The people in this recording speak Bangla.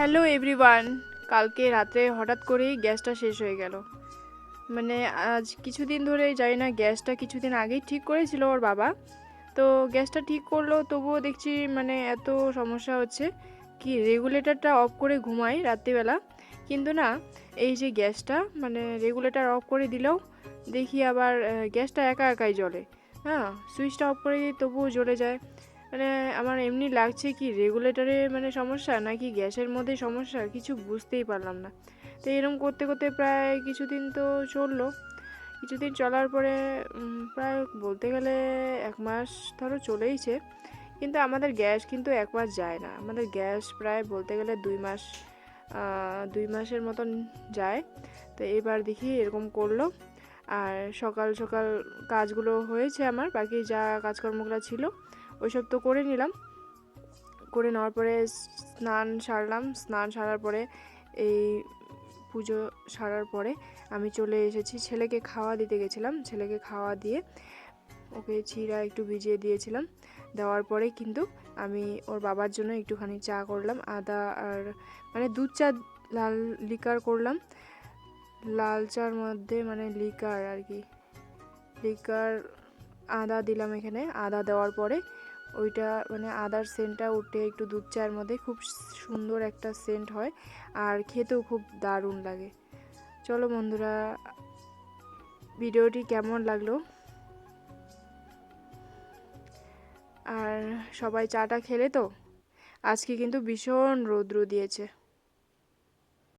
Hello everyone. কালকে রাত্রে হঠাৎ করেই গ্যাসটা শেষ হয়ে গেল। মানে আজ কিছুদিন ধরে জানি না, গ্যাসটা কিছুদিন আগেই ঠিক করেছিল ওর বাবা। তো গ্যাসটা ঠিক করলো, তবুও দেখছি মানে এত সমস্যা হচ্ছে। কি রেগুলেটরটা অফ করে ঘুমাই রাত্রিবেলা, কিন্তু না, এই যে গ্যাসটা মানে রেগুলেটর অফ করে দিলেও দেখি আবার গ্যাসটা একা একাই জ্বলে। হ্যাঁ, সুইচটা অফ করে দিই তবুও জ্বলে যায়। মানে আমার এমনি লাগছে কি রেগুলেটরে মানে সমস্যা নাকি গ্যাসের মধ্যে সমস্যা, কিছু বুঝতেই পারলাম না। তো এরকম করতে করতে প্রায় কিছুদিন তো চললো। কিছুদিন চলার পরে প্রায় বলতে গেলে 1 মাস ধরো চলেইছে, কিন্তু আমাদের গ্যাস কিন্তু 1 মাস যায় না। আমাদের গ্যাস প্রায় বলতে গেলে 2 মাস, 2 মাসের মতন যায়। তো এবার দেখি এরকম করলো। আর সকাল সকাল কাজগুলো হয়েছে, আমার বাকি যা কাজকর্মগুলো ছিল ওইসব তো করে নিলাম। করে নেওয়ার পরে স্নান সারলাম। স্নান সারার পরে এই পুজো সারার পরে আমি চলে এসেছি, ছেলেকে খাওয়া দিতে গেছিলাম। ছেলেকে খাওয়া দিয়ে ওকে চিড়া একটু ভিজিয়ে দিয়েছিলাম। দেওয়ার পরে কিন্তু আমি ওর বাবার জন্য একটুখানি চা করলাম, আদা আর মানে দুধ চা, লাল লিকার করলাম। লাল চার মধ্যে মানে লিকার আর কি, লিকার আদা দিলাম। এখানে আদা দেওয়ার পরে ওইটা মানে আদার সেন্টটা উঠে একটু দুধ চায়ের মধ্যে খুব সুন্দর একটা সেন্ট হয়, আর খেতেও খুব দারুণ লাগে। চলো বন্ধুরা, ভিডিওটি কেমন লাগলো, আর সবাই চাটা খেলে তো? আজকে কিন্তু ভীষণ রৌদ্র দিয়েছে।